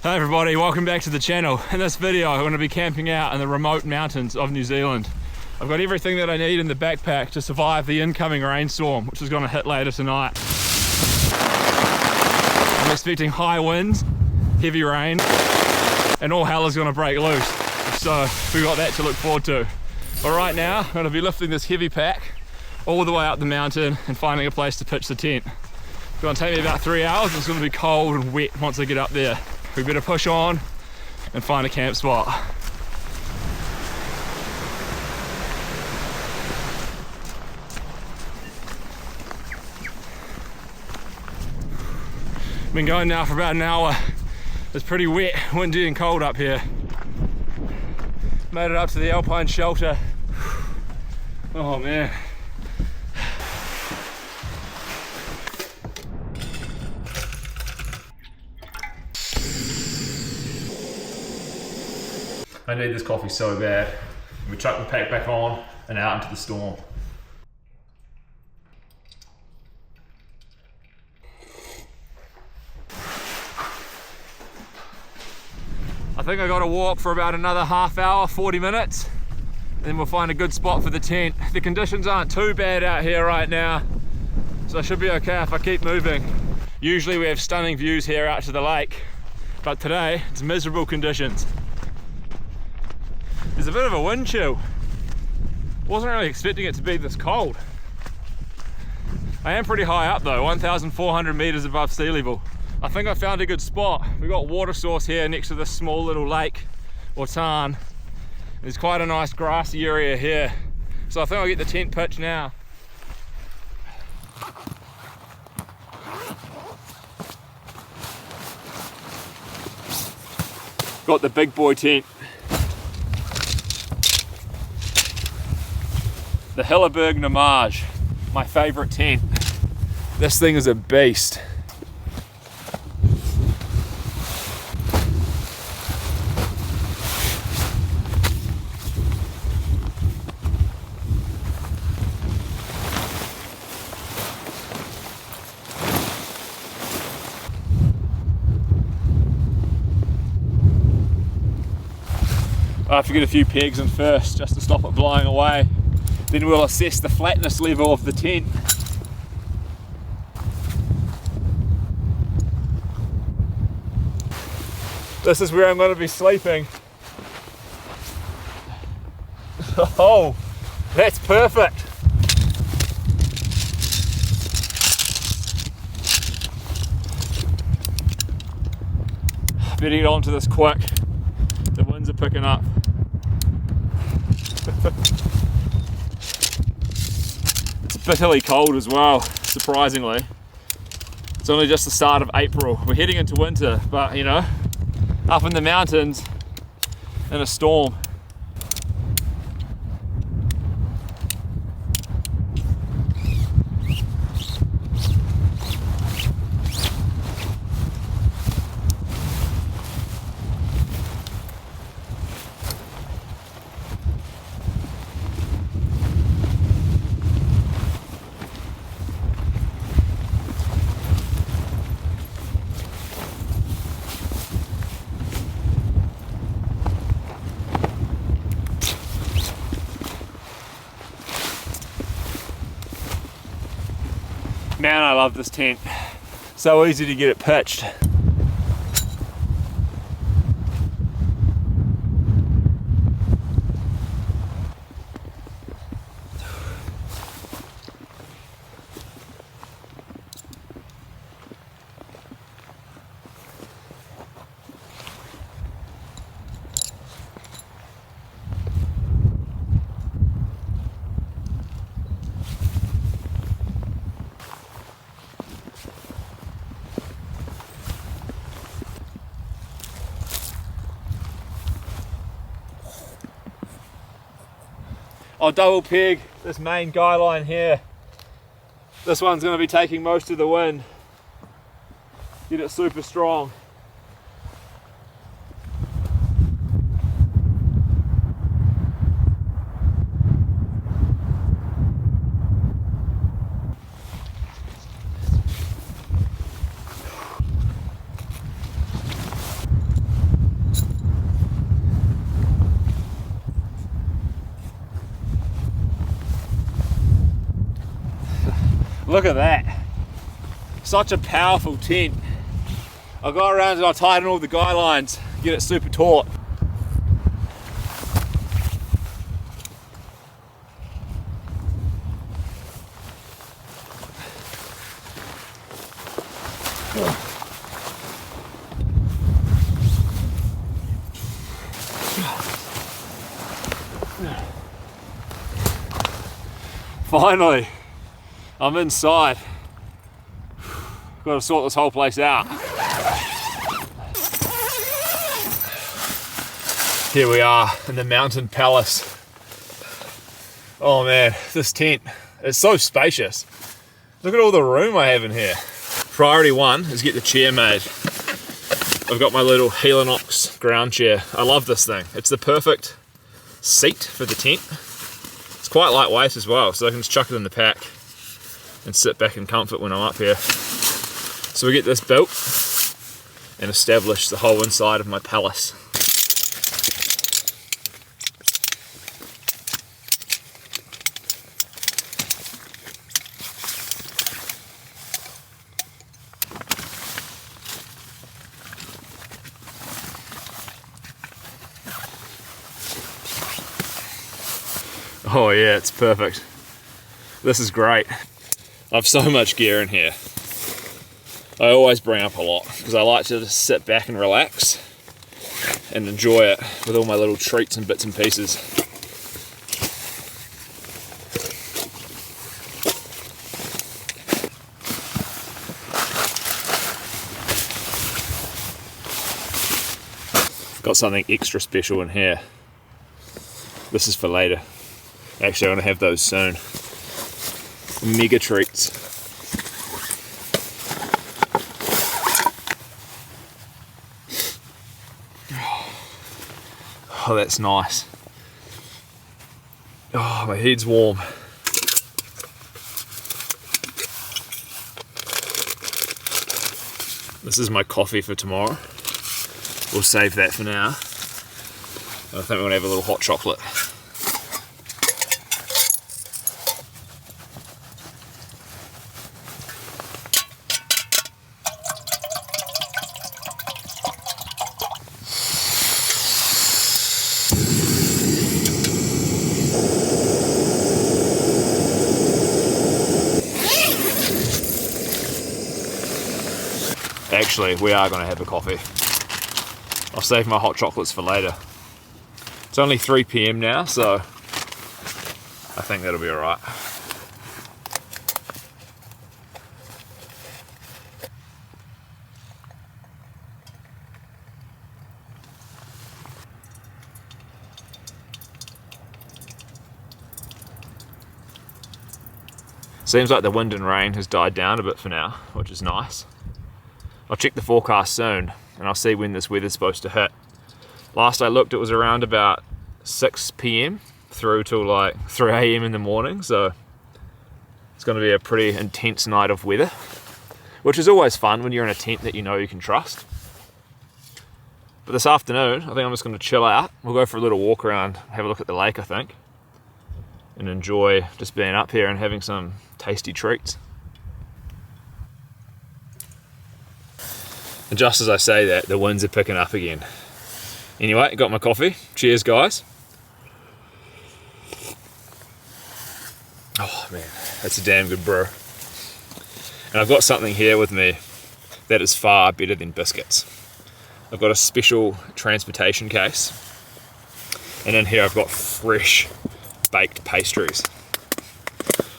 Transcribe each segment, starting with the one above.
Hey everybody, welcome back to the channel. In this video I'm going to be camping out in the remote mountains of New Zealand. I've got everything that I need in the backpack to survive the incoming rainstorm, which is going to hit later tonight. I'm expecting high winds, heavy rain, and all hell is going to break loose. So we've got that to look forward to. But right now I'm going to be lifting this heavy pack all the way up the mountain and finding a place to pitch the tent. It's going to take me about 3 hours. It's going to be cold and wet once I get up there. We better push on and find a camp spot. Been going now for about an hour. It's pretty wet, windy and cold up here. Made it up to the Alpine shelter. Oh man. I need this coffee so bad. We chuck the pack back on and out into the storm. I think I got to walk for about another half hour, 40 minutes, and then we'll find a good spot for the tent. The conditions aren't too bad out here right now, so I should be okay if I keep moving. Usually we have stunning views here out to the lake, but today it's miserable conditions. There's a bit of a wind chill. Wasn't really expecting it to be this cold. I am pretty high up though, 1,400 meters above sea level. I think I found a good spot. We've got water source here next to this small little lake or tarn. There's quite a nice grassy area here. So I think I'll get the tent pitched now. Got the big boy tent. The Hilleberg Namage, my favorite tent. This thing is a beast. I have to get a few pegs in first just to stop it blowing away. Then we'll assess the flatness level of the tent. This is where I'm going to be sleeping. Oh, that's perfect. Better get onto this quick. The winds are picking up. Bitterly cold as well, surprisingly. It's only just the start of April. We're heading into winter, but you know, up in the mountains in a storm. Man, I love this tent. So easy to get it pitched. I'll double peg this main guy line here. This one's going to be taking most of the wind. Get it super strong. Look at that. Such a powerful tent. I go around and I tighten all the guy lines, get it super taut. Finally, I'm inside. Got to sort this whole place out. Here we are in the mountain palace. Oh man, this tent is so spacious. Look at all the room I have in here. Priority one is get the chair made. I've got my little Helinox ground chair. I love this thing. It's the perfect seat for the tent. It's quite lightweight as well, so I can just chuck it in the pack and sit back in comfort when I'm up here. So we get this built and establish the whole inside of my palace. Oh yeah, it's perfect. This is great. I've so much gear in here. I always bring up a lot because I like to just sit back and relax and enjoy it with all my little treats and bits and pieces. Got something extra special in here. This is for later. Actually, I'm going to have those soon. Mega treats. Oh, that's nice. Oh, my head's warm. This is my coffee for tomorrow. We'll save that for now. I think we're going to have a little hot chocolate. Actually, we are going to have a coffee. I'll save my hot chocolates for later. It's only 3 PM now, so I think that'll be alright. Seems like the wind and rain has died down a bit for now, which is nice. I'll check the forecast soon and I'll see when this weather's supposed to hit. Last I looked, it was around about 6 PM through till like 3 AM in the morning, so it's going to be a pretty intense night of weather, which is always fun when you're in a tent that you know you can trust. But this afternoon, I think I'm just going to chill out. We'll go for a little walk around, have a look at the lake, I think, and enjoy just being up here and having some tasty treats. And just as I say that, the winds are picking up again. Anyway, got my coffee. Cheers, guys. Oh man, that's a damn good brew. And I've got something here with me that is far better than biscuits. I've got a special transportation case. And in here I've got fresh baked pastries.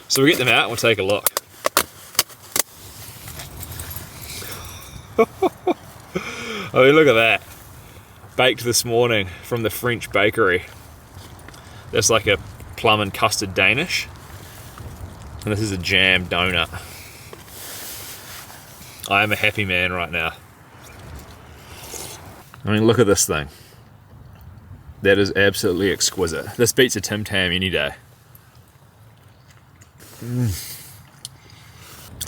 So we'll get them out and we'll take a look. I mean, look at that. Baked this morning from the French bakery. That's like a plum and custard Danish. And this is a jam donut. I am a happy man right now. I mean, look at this thing. That is absolutely exquisite. This beats a Tim Tam any day.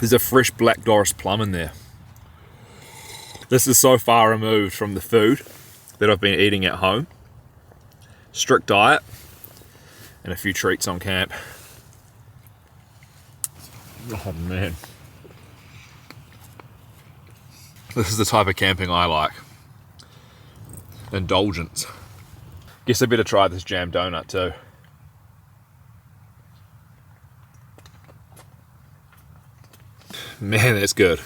There's a fresh Black Doris plum in there. This is so far removed from the food that I've been eating at home. Strict diet and a few treats on camp. Oh man. This is the type of camping I like. Indulgence. Guess I better try this jam donut too. Man, that's good.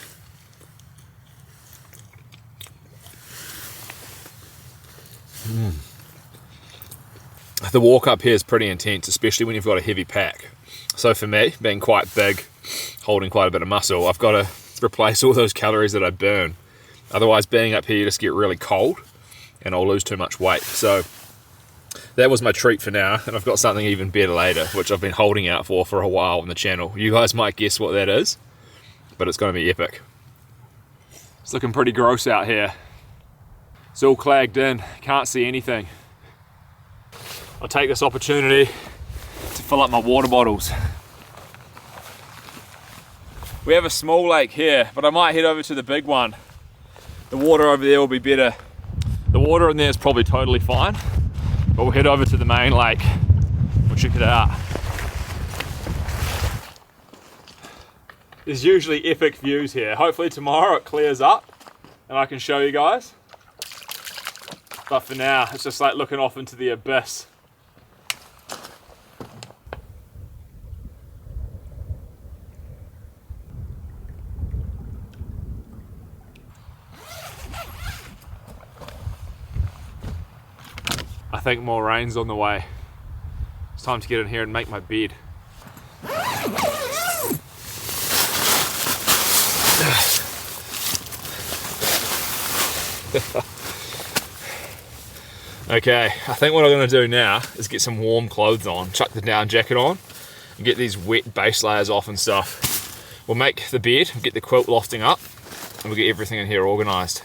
The walk up here is pretty intense, especially when you've got a heavy pack. So for me, being quite big, holding quite a bit of muscle, I've got to replace all those calories that I burn. Otherwise, being up here, you just get really cold and I'll lose too much weight. So that was my treat for now, and I've got something even better later, which I've been holding out for a while on the channel. You guys might guess what that is, but it's going to be epic. It's looking pretty gross out here. It's all clagged in, can't see anything. I'll take this opportunity to fill up my water bottles. We have a small lake here, but I might head over to the big one. The water over there will be better. The water in there is probably totally fine, but we'll head over to the main lake. We'll check it out. There's usually epic views here. Hopefully tomorrow it clears up and I can show you guys. But for now, it's just like looking off into the abyss. I think more rain's on the way. It's time to get in here and make my bed. Okay, I think what I'm going to do now is get some warm clothes on, chuck the down jacket on, and get these wet base layers off and stuff. We'll make the bed, get the quilt lofting up, and we'll get everything in here organised.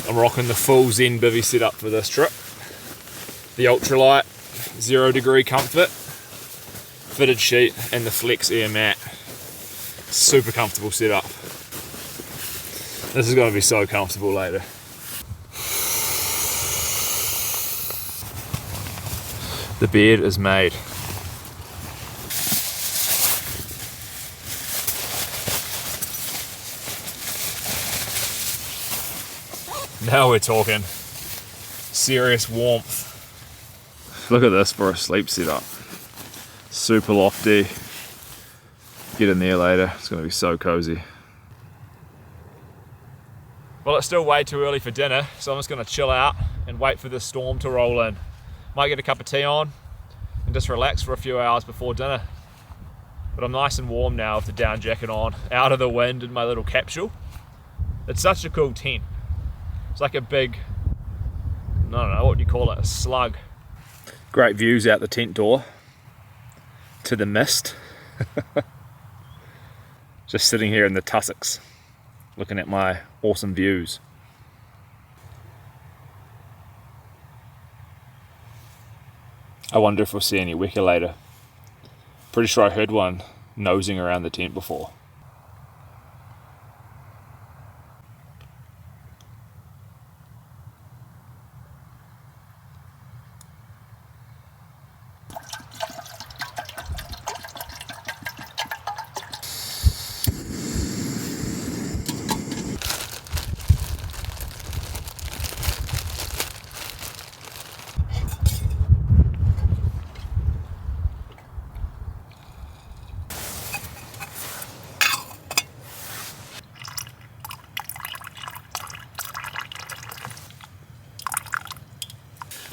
I'm rocking the full Zen bivvy setup for this trip. The ultralight, 0 degree comfort, fitted sheet, and the Flex Air mat. Super comfortable setup. This is going to be so comfortable later. The bed is made. Now we're talking serious warmth. Look at this for a sleep setup. Super lofty. Get in there later, it's going to be so cozy. Well, it's still way too early for dinner, so I'm just going to chill out and wait for this storm to roll in. Might get a cup of tea on and just relax for a few hours before dinner. But I'm nice and warm now with the down jacket on, out of the wind in my little capsule. It's such a cool tent. It's like a big, I don't know, what do you call it, a slug. Great views out the tent door to the mist. Just sitting here in the tussocks, looking at my awesome views. I wonder if we'll see any weka later. Pretty sure I heard one nosing around the tent before.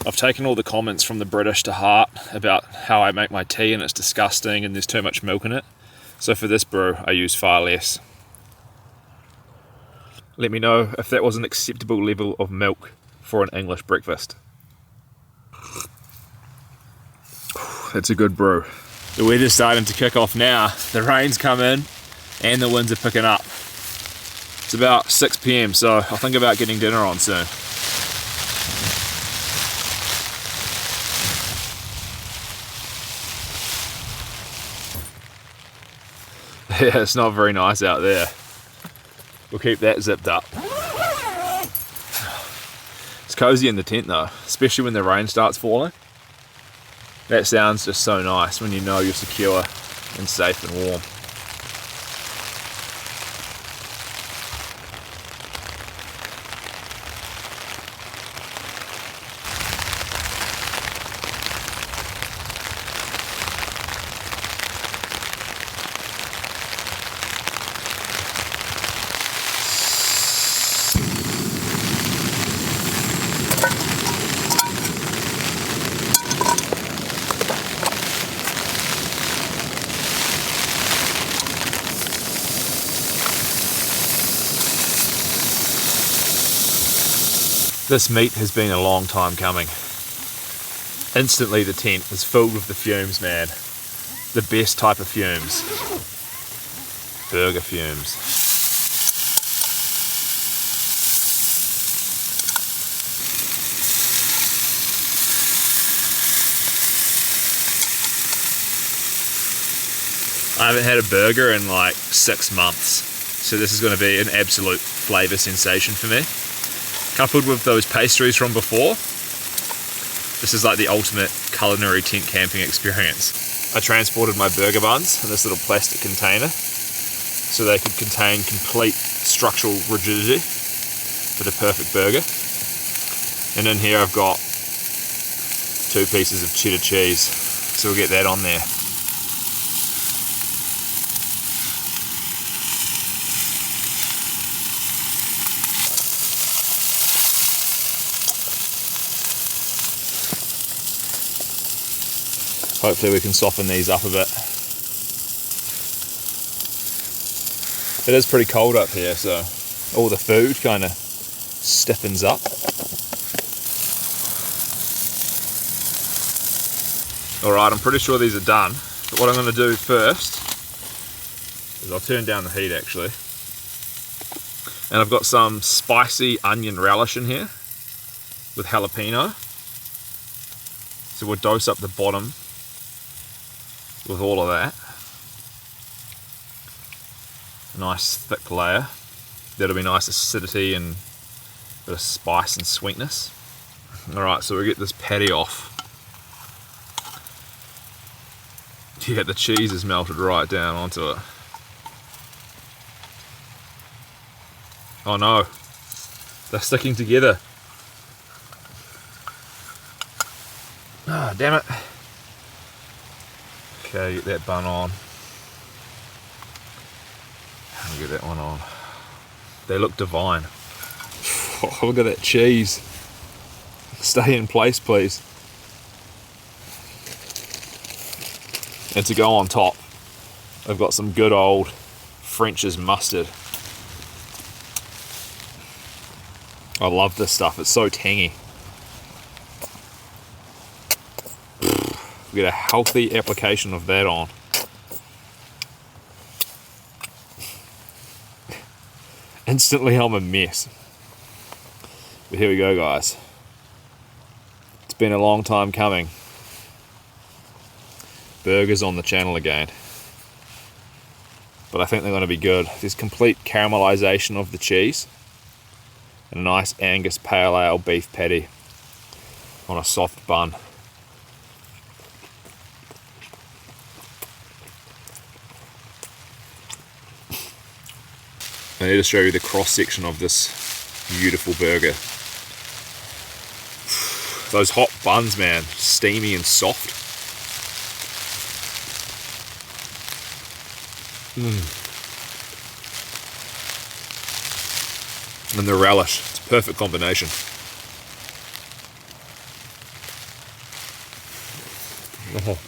I've taken all the comments from the British to heart about how I make my tea and it's disgusting and there's too much milk in it. So for this brew, I use far less. Let me know if that was an acceptable level of milk for an English breakfast. It's a good brew. The weather's starting to kick off now. The rain's come in and the winds are picking up. It's about 6 PM, so I'll think about getting dinner on soon. Yeah, it's not very nice out there. We'll keep that zipped up. It's cozy in the tent though, especially when the rain starts falling. That sounds just so nice when you know you're secure and safe and warm. This meat has been a long time coming. Instantly the tent was filled with the fumes, man. The best type of fumes. Burger fumes. I haven't had a burger in like 6 months, so this is going to be an absolute flavour sensation for me. Coupled with those pastries from before, this is like the ultimate culinary tent camping experience. I transported my burger buns in this little plastic container so they could contain complete structural rigidity for the perfect burger. And in here I've got 2 pieces of cheddar cheese, so we'll get that on there. Hopefully we can soften these up a bit. It is pretty cold up here, so all the food kind of stiffens up. Alright, I'm pretty sure these are done. But what I'm going to do first is I'll turn down the heat actually. And I've got some spicy onion relish in here with jalapeno. So we'll dose up the bottom with all of that. A nice thick layer. That'll be nice acidity and a bit of spice and sweetness. Alright, so we get this patty off. Yeah, the cheese is melted right down onto it. Oh no, they're sticking together. Ah, damn it. Okay, get that bun on. I'll get that one on. They look divine. Oh, look at that cheese. Stay in place, please. And to go on top, I've got some good old French's mustard. I love this stuff, it's so tangy. Get a healthy application of that on. Instantly I'm a mess. But here we go, guys. It's been a long time coming. Burgers on the channel again. But I think they're going to be good. There's complete caramelization of the cheese. And a nice Angus pale ale beef patty on a soft bun. I need to show you the cross section of this beautiful burger. Those hot buns, man, steamy and soft. And the relish, it's a perfect combination. Oh.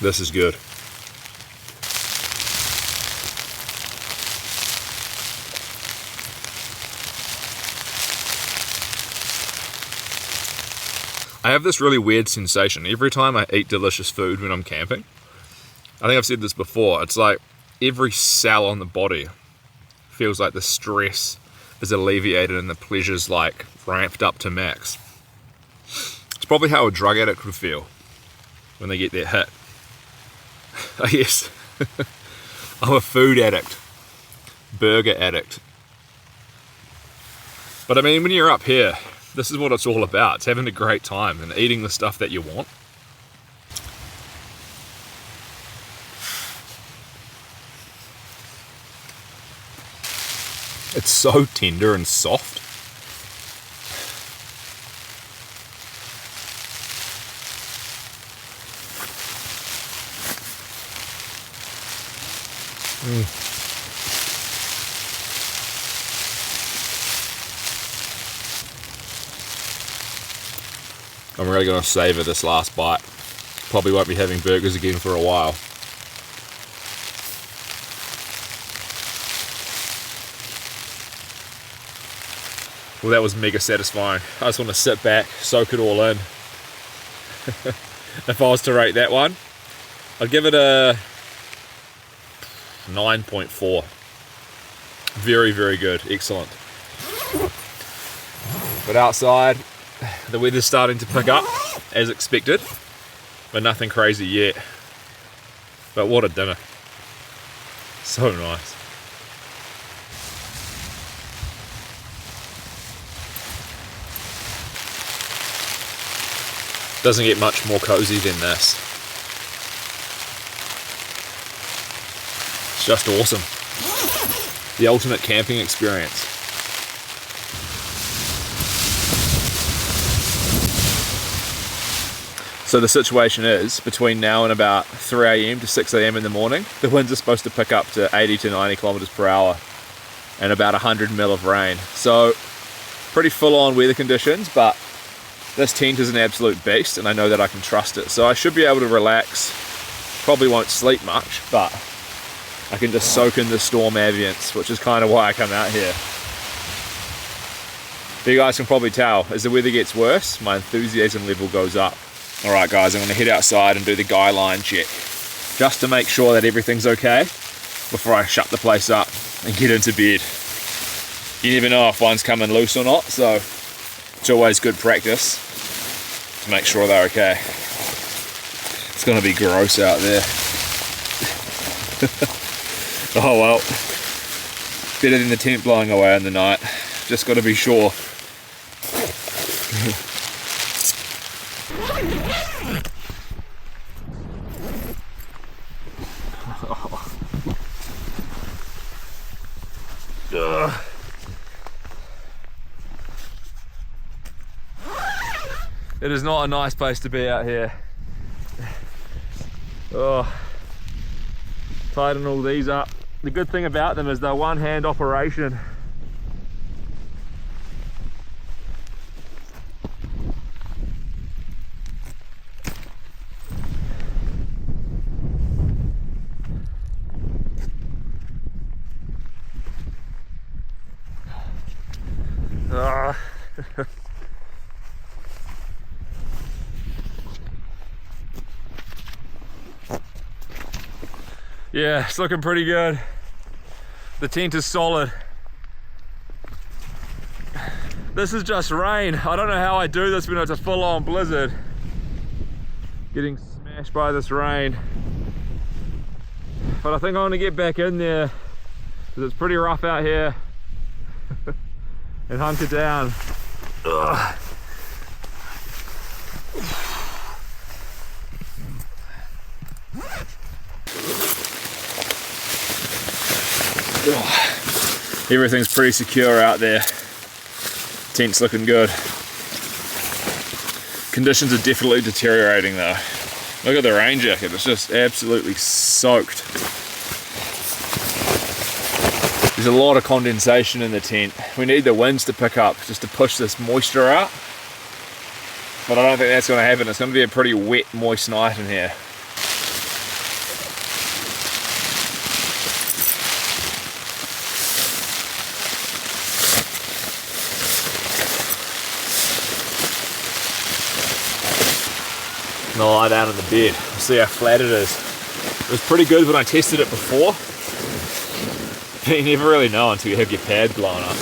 This is good. I have this really weird sensation every time I eat delicious food when I'm camping. I think I've said this before, it's like every cell on the body feels like the stress is alleviated and the pleasure's like ramped up to max. It's probably how a drug addict would feel when they get their hit. I guess. I'm a food addict, burger addict. But I mean, when you're up here, this is what it's all about. It's having a great time and eating the stuff that you want. It's so tender and soft. I'm really going to savour this last bite. Probably won't be having burgers again for a while. Well, that was mega satisfying. I just want to sit back, soak it all in. If I was to rate that one, I'd give it a 9.4. Very, very good. Excellent. But outside, the weather's starting to pick up, as expected, but nothing crazy yet. But what a dinner. So nice. Doesn't get much more cozy than this. It's just awesome. The ultimate camping experience. So the situation is, between now and about 3 AM to 6 AM in the morning, the winds are supposed to pick up to 80 to 90 kilometers per hour and about 100 mil of rain. So pretty full on weather conditions, but this tent is an absolute beast and I know that I can trust it. So I should be able to relax. Probably won't sleep much, but I can just soak in the storm ambience, which is kind of why I come out here. But you guys can probably tell, as the weather gets worse, my enthusiasm level goes up. Alright guys, I'm going to head outside and do the guy line check, just to make sure that everything's okay before I shut the place up and get into bed. You never know if one's coming loose or not, so it's always good practice to make sure they're okay. It's going to be gross out there. Oh well, better than the tent blowing away in the night. Just got to be sure. It is not a nice place to be out here. Oh, tighten all these up. The good thing about them is they're one-hand operation. Yeah, it's looking pretty good. The tent is solid. This is just rain. I don't know how I do this when it's a full-on blizzard. Getting smashed by this rain. But I think I'm gonna get back in there because it's pretty rough out here. And hunker down. Ugh. Everything's pretty secure out there. Tent's looking good. Conditions are definitely deteriorating though. Look at the rain jacket, it's just absolutely soaked. There's a lot of condensation in the tent. We need the winds to pick up just to push this moisture out. But I don't think that's going to happen. It's going to be a pretty wet, moist night in here. gonna lie down in the bed. See how flat it is. It was pretty good when I tested it before. But you never really know until you have your pad blown up.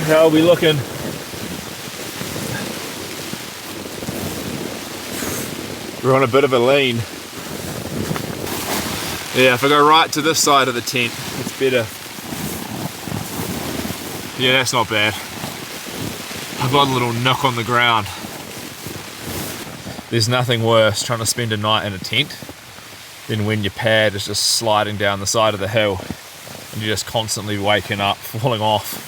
How are we looking? We're on a bit of a lean. Yeah, if I go right to this side of the tent, it's better. Yeah, that's not bad. I've got a little nook on the ground. There's nothing worse trying to spend a night in a tent than when your pad is just sliding down the side of the hill and you're just constantly waking up, falling off.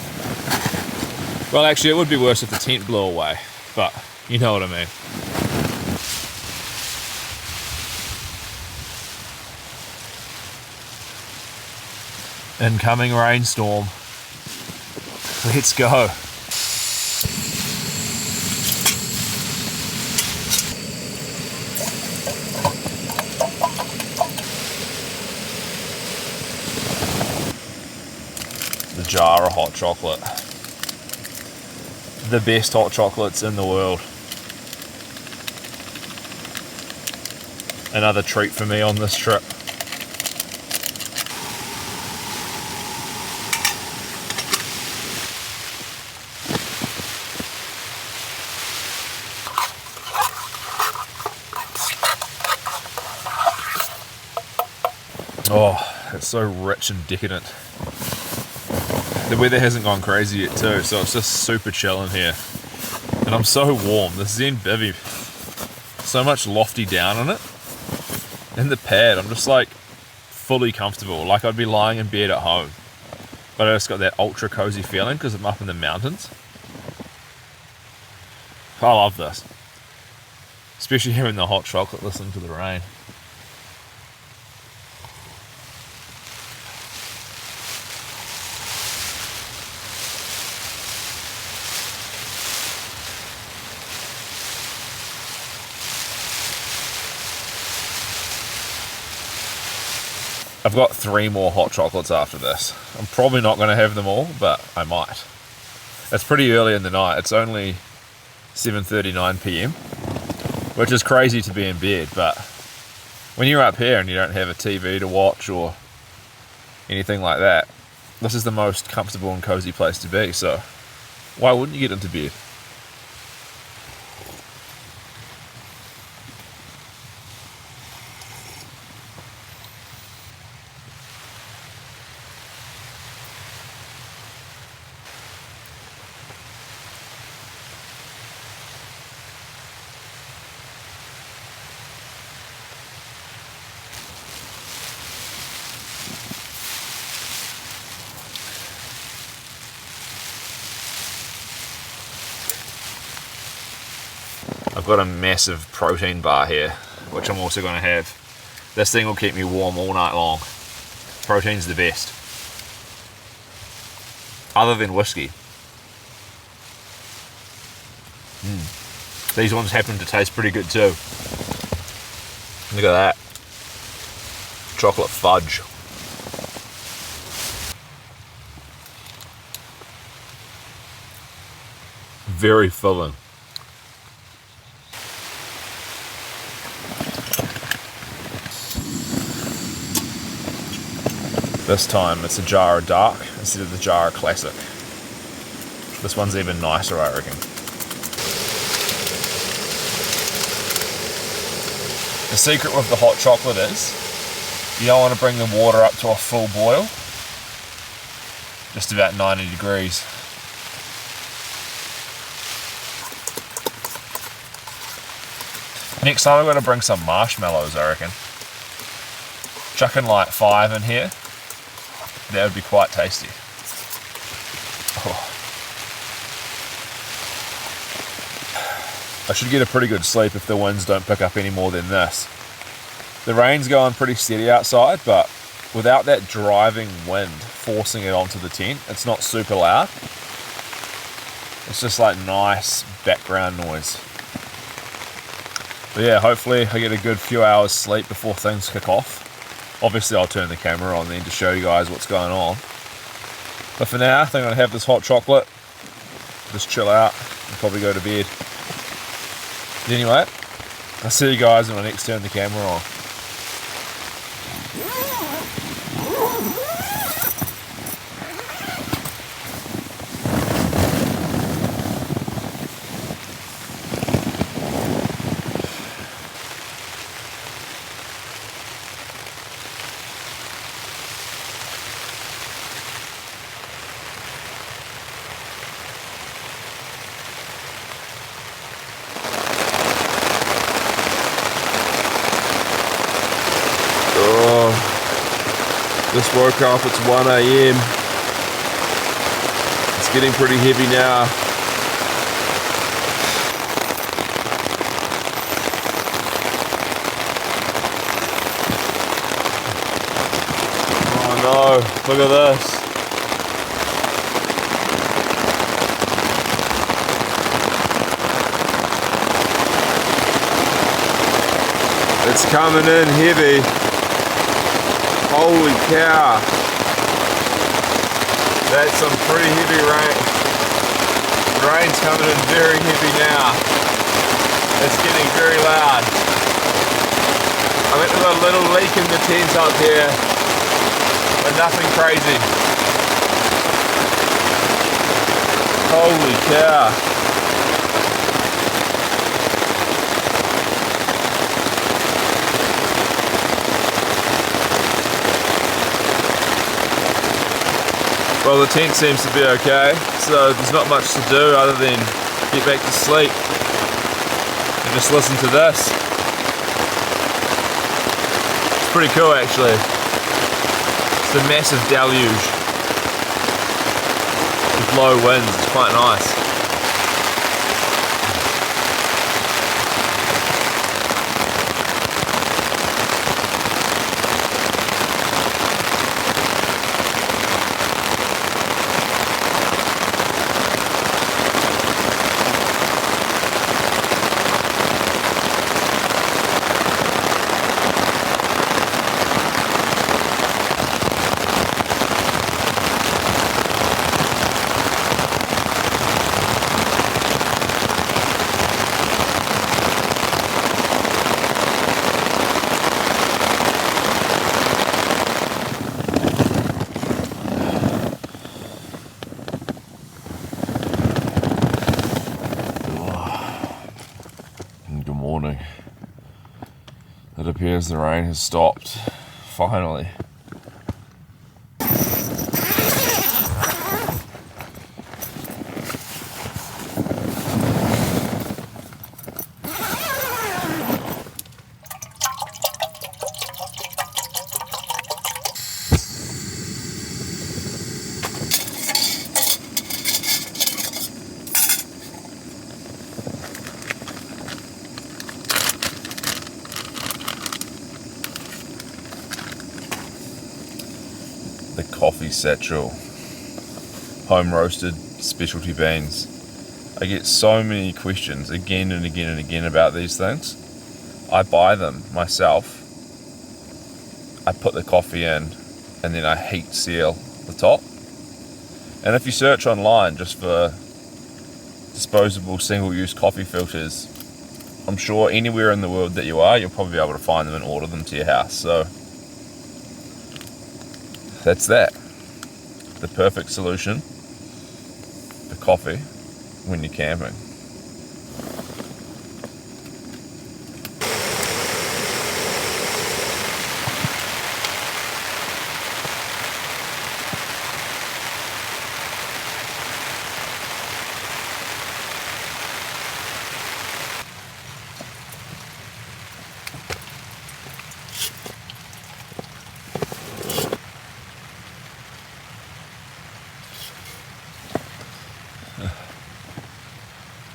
Well, actually, it would be worse if the tent blew away, but you know what I mean. Incoming rainstorm. Let's go. The jar of hot chocolate. The best hot chocolates in the world. Another treat for me on this trip. Oh, it's so rich and decadent. The weather hasn't gone crazy yet too, so it's just super chill in here. And I'm so warm. This Zen bivvy, so much lofty down on it. In the pad, I'm just like fully comfortable, like I'd be lying in bed at home. But I just got that ultra cozy feeling because I'm up in the mountains. I love this. Especially having the hot chocolate listening to the rain. I've got 3 more hot chocolates after this. I'm probably not going to have them all, but I might. It's pretty early in the night. It's only 7:39 PM, which is crazy to be in bed, but when you're up here and you don't have a TV to watch or anything like that, this is the most comfortable and cozy place to be, so why wouldn't you get into bed? I've got a massive protein bar here, which I'm also going to have. This thing will keep me warm all night long. Protein's the best. Other than whiskey. These ones happen to taste pretty good too. Look at that. Chocolate fudge. Very filling. This time it's a jar of dark instead of the jar of classic. This one's even nicer, I reckon. The secret with the hot chocolate is you don't want to bring the water up to a full boil. Just about 90 degrees. Next time I'm going to bring some marshmallows, I reckon. Chucking like 5 in here. That would be quite tasty. Oh. I should get a pretty good sleep if the winds don't pick up any more than this. The rain's going pretty steady outside, but without that driving wind forcing it onto the tent, it's not super loud. It's just like nice background noise. But yeah, hopefully I get a good few hours sleep before things kick off. Obviously I'll turn the camera on then to show you guys what's going on. But for now, I think I'm gonna have this hot chocolate, just chill out, and probably go to bed. But anyway, I'll see you guys when I next turn the camera on. Just woke up, it's 1 AM. It's getting pretty heavy now. Oh no, look at this. It's coming in heavy. Holy cow, that's some pretty heavy rain. Rain's coming in very heavy now. It's getting very loud. I think there's a little leak in the tent up here, but nothing crazy. Holy cow. Well, the tent seems to be okay, so there's not much to do other than get back to sleep and just listen to this. It's pretty cool actually. It's a massive deluge with low winds, it's quite nice. It appears the rain has stopped, finally. The coffee satchel, home roasted specialty beans. I get so many questions again and again and again about these things. I buy them myself, I put the coffee in, and then I heat seal the top. And if you search online just for disposable single-use coffee filters, I'm sure anywhere in the world that you are, you'll probably be able to find them and order them to your house. So that's that. The perfect solution for coffee when you're camping.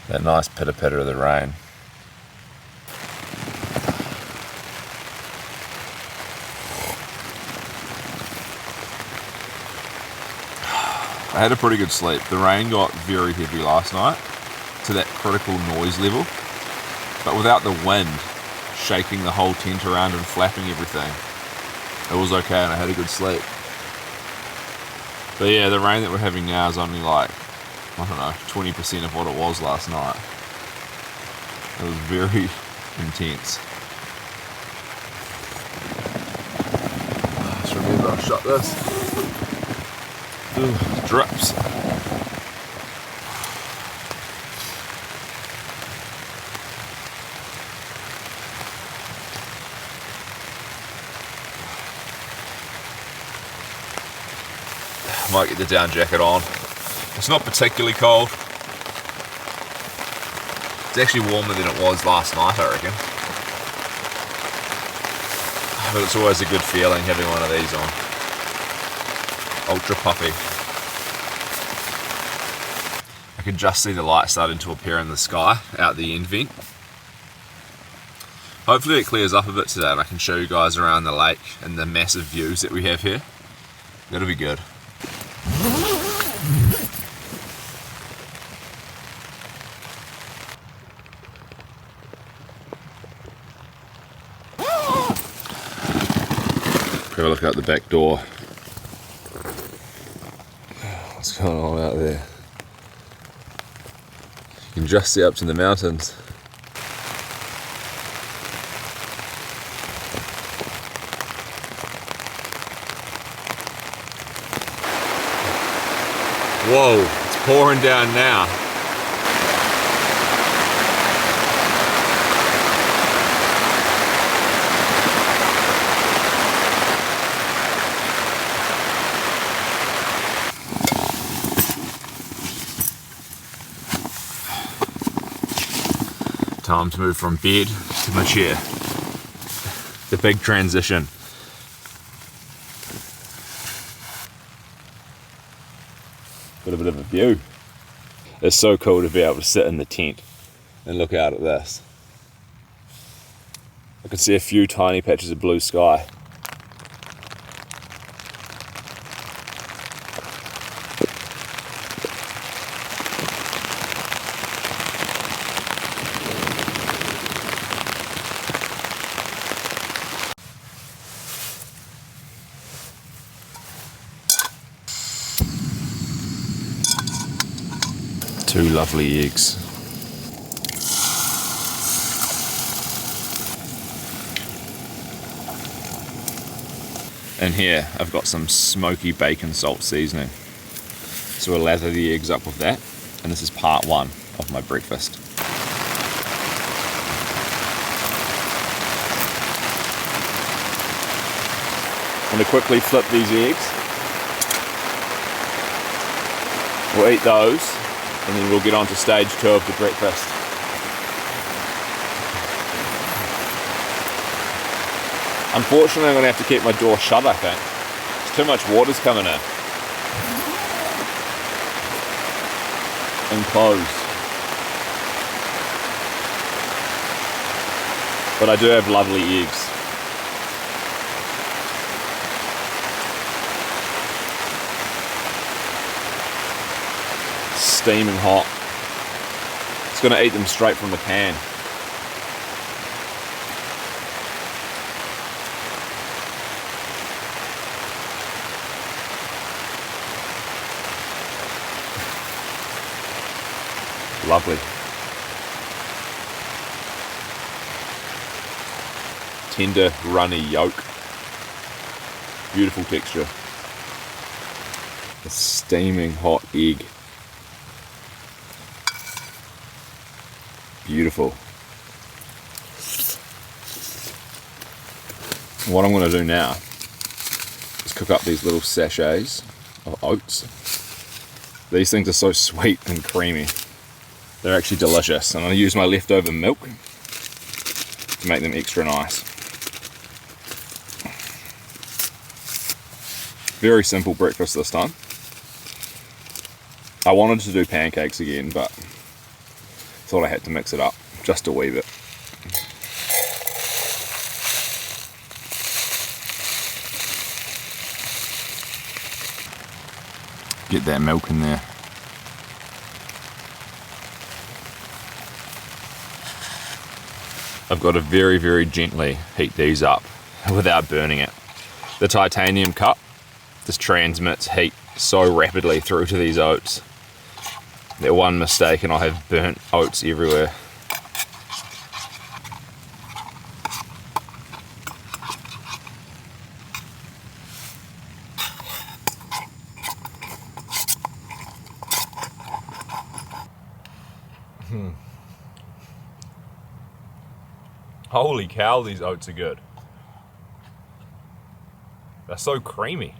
That nice pitter-patter of the rain. I had a pretty good sleep. The rain got very heavy last night to that critical noise level, but without the wind shaking the whole tent around and flapping everything, it was okay and I had a good sleep. But yeah, the rain that we're having now is only like, I don't know, 20% of what it was last night. It was very intense. Just remember, I'll shut this. Ooh, drips. Might get the down jacket on. It's not particularly cold. It's actually warmer than it was last night, I reckon. But it's always a good feeling having one of these on. Ultra puffy. I can just see the light starting to appear in the sky out the end vent. Hopefully it clears up a bit today and I can show you guys around the lake and the massive views that we have here. That'll be good. Have a look out the back door. What's going on out there? You can just see up to the mountains. Whoa, it's pouring down now. Time to move from bed to my chair. The big transition. Got a bit of a view. It's so cool to be able to sit in the tent and look out at this. I can see a few tiny patches of blue sky. Two lovely eggs. And here I've got some smoky bacon salt seasoning. So we'll lather the eggs up with that, and this is part one of my breakfast. I'm going to quickly flip these eggs. We'll eat those, and then we'll get on to stage 2 of the breakfast. Unfortunately, I'm going to have to keep my door shut, I think. There's too much water's coming in. And closed. But I do have lovely eggs. Steaming hot. It's going to eat them straight from the pan. Lovely. Tender, runny yolk. Beautiful texture. A steaming hot egg. Beautiful. What I'm going to do now is cook up these little sachets of oats. These things are so sweet and creamy. They're actually delicious, and I'm going to use my leftover milk to make them extra nice. Very simple breakfast this time. I wanted to do pancakes again, but thought I had to mix it up just a wee bit. Get that milk in there. I've got to very, very gently heat these up without burning it. The titanium cup just transmits heat so rapidly through to these oats that one mistake and I'll have burnt oats everywhere. Holy cow, these oats are good. They're so creamy.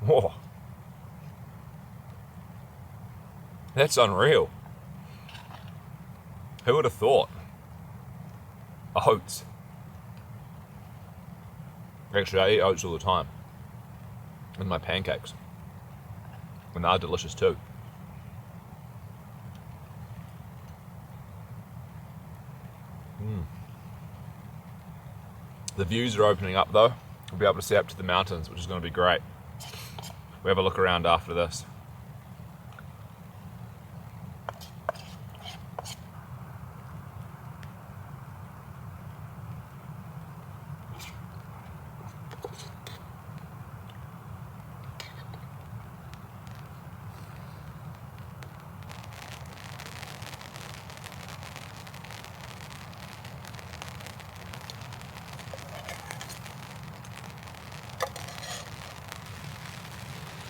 Whoa. That's unreal. Who would have thought? Oats. Actually, I eat oats all the time. In my pancakes. And they're delicious too. The views are opening up though. We'll be able to see up to the mountains, which is going to be great. We'll have a look around after this.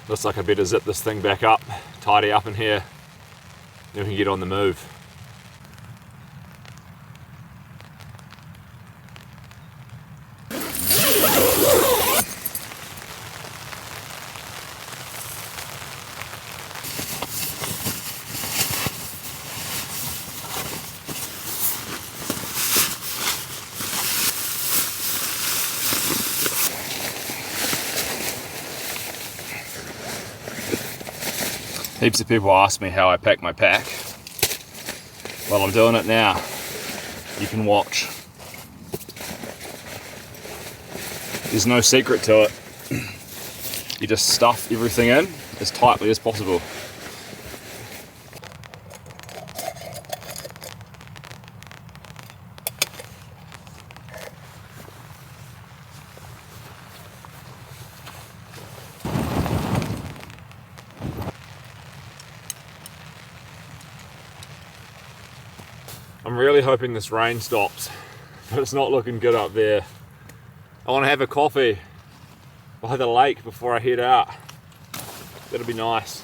Looks like I better zip this thing back up, tidy up in here, then we can get on the move. Heaps of people ask me how I pack my pack. Well, I'm doing it now. You can watch. There's no secret to it. You just stuff everything in as tightly as possible. I'm really hoping this rain stops, but it's not looking good up there. I want to have a coffee by the lake before I head out. That'll be nice.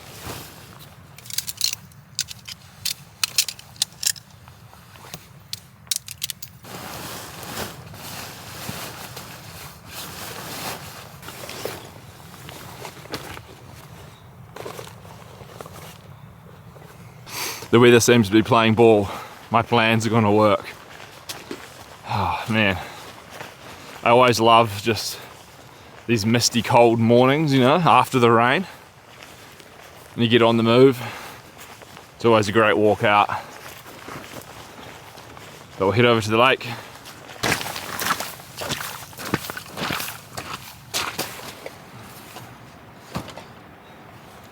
The weather seems to be playing ball. My plans are gonna work. Oh man, I always love just these misty cold mornings, you know, after the rain. And you get on the move. It's always a great walk out. But we'll head over to the lake.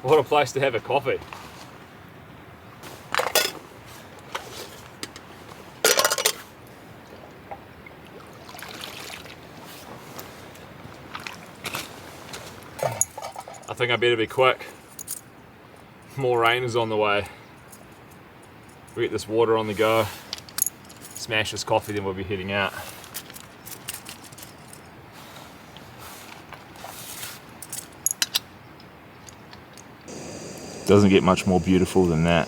What a place to have a coffee. I think I better be quick. More rain is on the way. We get this water on the go, smash this coffee, then we'll be heading out. Doesn't get much more beautiful than that.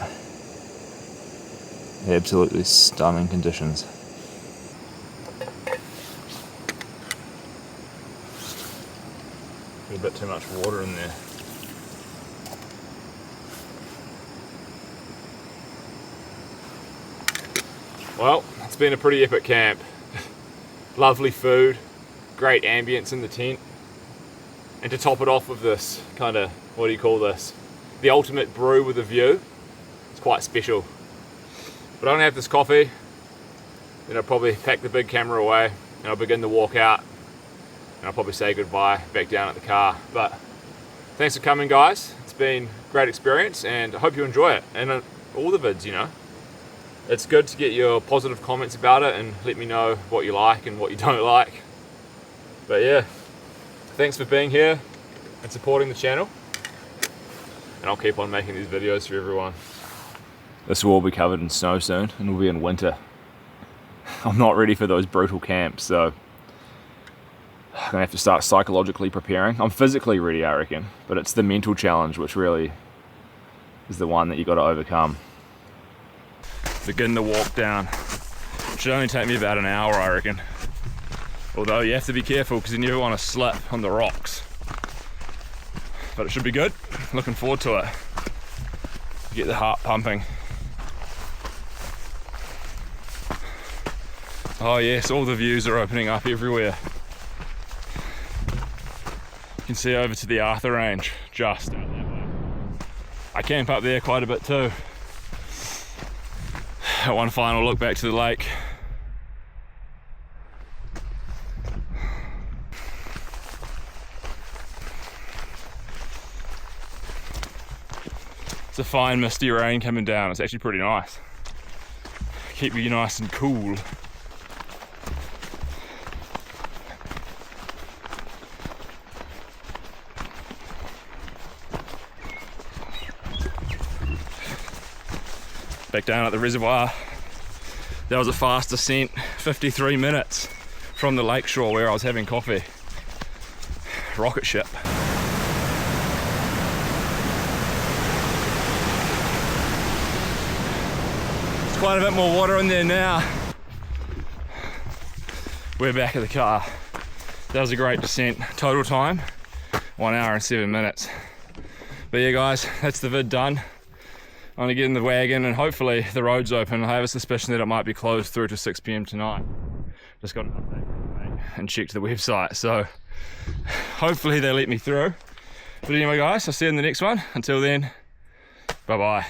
Absolutely stunning conditions. A bit too much water in there. Well, it's been a pretty epic camp. Lovely food, great ambience in the tent. And to top it off with this kind of, what do you call this? The ultimate brew with a view. It's quite special. But I'm gonna have this coffee, then I'll probably pack the big camera away and I'll begin to walk out. And I'll probably say goodbye back down at the car. But thanks for coming, guys. It's been a great experience and I hope you enjoy it. And all the vids, you know. It's good to get your positive comments about it and let me know what you like and what you don't like. But yeah, thanks for being here and supporting the channel, and I'll keep on making these videos for everyone. This will all be covered in snow soon, and we'll be in winter. I'm not ready for those brutal camps, so I'm gonna have to start psychologically preparing. I'm physically ready, I reckon, but it's the mental challenge which really is the one that you got to overcome. Begin the walk down. It should only take me about an hour, I reckon. Although you have to be careful because you never want to slip on the rocks. But it should be good. Looking forward to it. Get the heart pumping. Oh yes, all the views are opening up everywhere. You can see over to the Arthur Range, just out that way. I camp up there quite a bit too. One final look back to the lake. It's a fine misty rain coming down. It's actually pretty nice. Keep you nice and cool. Back down at the reservoir. That was a fast descent, 53 minutes from the lakeshore where I was having coffee. Rocket ship. There's quite a bit more water in there now. We're back at the car. That was a great descent. Total time, 1 hour and 7 minutes. But yeah guys, that's the vid done. I'm gonna get in the wagon and hopefully the road's open. I have a suspicion that it might be closed through to 6 PM tonight. Just got an update and checked the website, so hopefully they let me through. But anyway guys, I'll see you in the next one. Until then, bye bye.